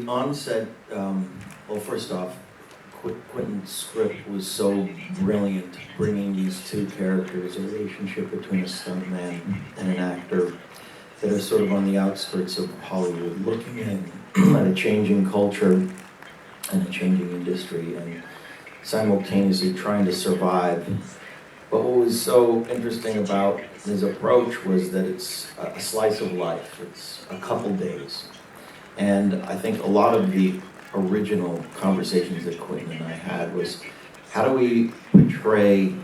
the onset, well, first off, Quentin's script was so brilliant, bringing these two characters, a relationship between a stuntman and an actor that are sort of on the outskirts of Hollywood, looking at a changing culture and a changing industry, and simultaneously trying to survive. But what was so interesting about his approach was that it's a slice of life. It's a couple days. And I think a lot of the original conversations that Quentin and I had was, how do we portray,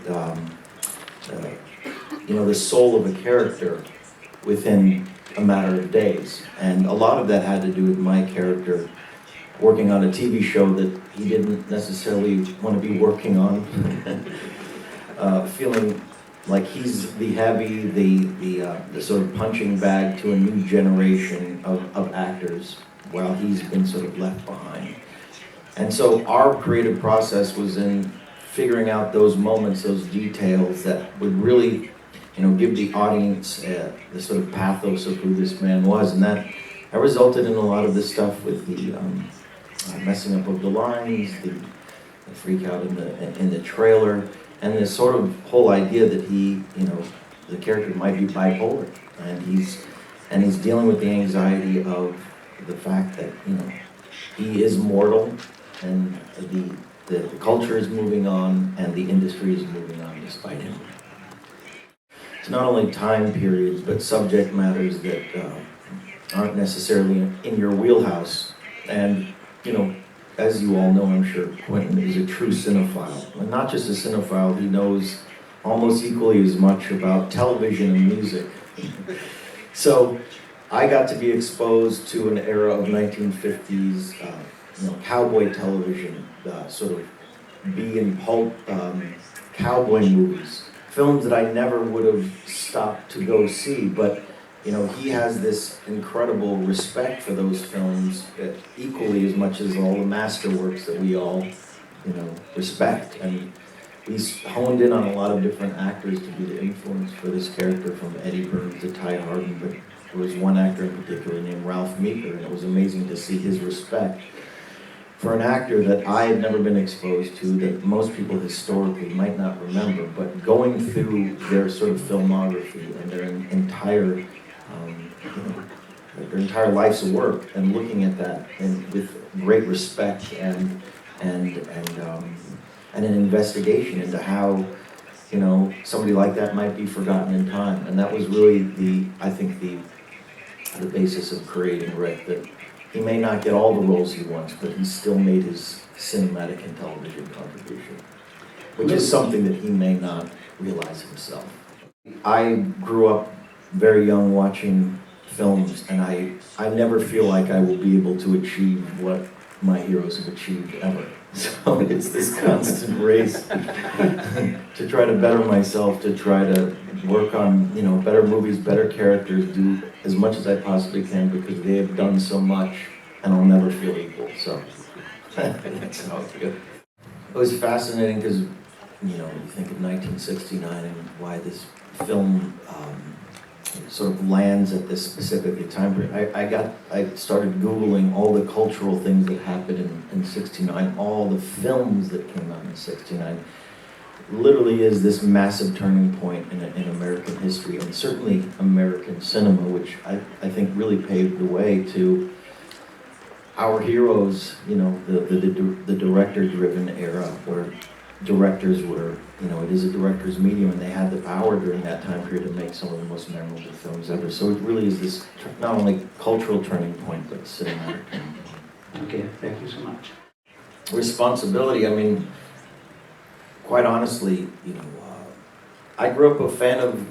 the soul of a character within a matter of days? And a lot of that had to do with my character working on a TV show that he didn't necessarily want to be working on, feeling like he's the heavy, the sort of punching bag to a new generation of actors, while he's been sort of left behind. And so our creative process was in figuring out those moments, those details that would really, give the audience the sort of pathos of who this man was. And that resulted in a lot of this stuff with the messing up of the lines, the freak out in the trailer, and this sort of whole idea that he, the character might be bipolar, and he's dealing with the anxiety of the fact that he is mortal, and the culture is moving on, and the industry is moving on despite him. It's not only time periods, but subject matters that aren't necessarily in your wheelhouse. And as you all know, I'm sure, Quentin is a true cinephile. And not just a cinephile, he knows almost equally as much about television and music. So I got to be exposed to an era of 1950s cowboy television, sort of B and pulp cowboy movies, films that I never would have stopped to go see, but he has this incredible respect for those films, equally as much as all the masterworks that we all, respect. And he's honed in on a lot of different actors to be the influence for this character, from Eddie Burns to Ty Hardin, but there was one actor in particular named Ralph Meeker, and it was amazing to see his respect for an actor that I had never been exposed to, that most people historically might not remember, but going through their sort of filmography and their entire life's work, and looking at that and with great respect and an investigation into how somebody like that might be forgotten in time. And that was really the basis of creating Rick, that he may not get all the roles he wants, but he still made his cinematic and television contribution, which is something that he may not realize himself. I grew up very young watching films, and I never feel like I will be able to achieve what my heroes have achieved ever. So it's this constant race to try to better myself, to try to work on better movies, better characters, do as much as I possibly can, because they have done so much, and I'll never feel equal. So that's how I feel. It was fascinating because you think of 1969 and why this film sort of lands at this specific time period. I started Googling all the cultural things that happened in 69, all the films that came out in 69. Literally is this massive turning point in American history, and certainly American cinema, which I think really paved the way to our heroes, the director-driven era, where directors were, it is a director's medium, and they had the power during that time period to make some of the most memorable films ever. So it really is this not only cultural turning point, but cinematic turning point. Okay, thank you so much. Responsibility, quite honestly, I grew up a fan of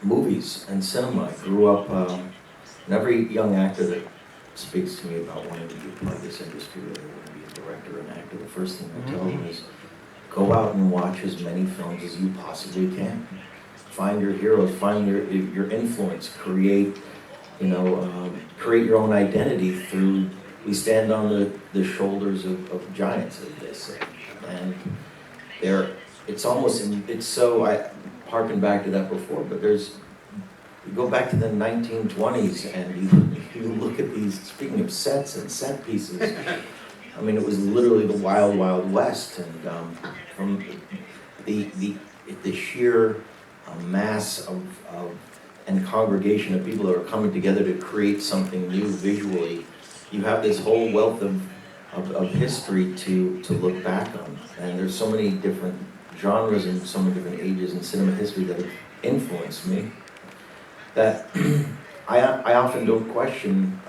movies and cinema. I grew up, and every young actor that speaks to me about wanting to be part of this industry, or they want to be a director or an actor, the first thing I tell them is, go out and watch as many films as you possibly can. Find your heroes, find your influence, create your own identity through, we stand on the shoulders of giants, as they say. And I harken back to that before, but you go back to the 1920s and you look at these, speaking of sets and set pieces, I mean, it was literally the wild, wild west, and from the sheer mass of and congregation of people that are coming together to create something new visually, you have this whole wealth of history to look back on. And there's so many different genres and so many different ages in cinema history that have influenced me that I often don't question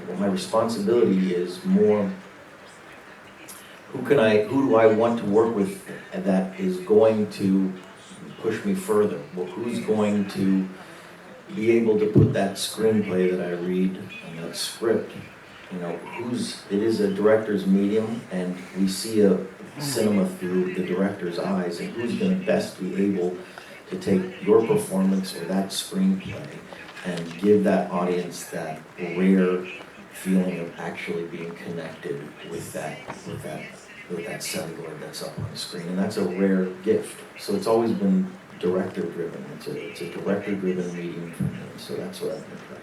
what my responsibility is more who do I want to work with that is going to push me further? Well, who's going to be able to put that screenplay that I read and that script, it is a director's medium, and we see a cinema through the director's eyes, and who's going to best be able to take your performance or that screenplay and give that audience that rare feeling of actually being connected with that celluloid that's up on the screen, and that's a rare gift. So it's always been director-driven. It's a director-driven medium for me, so that's what I've been trying.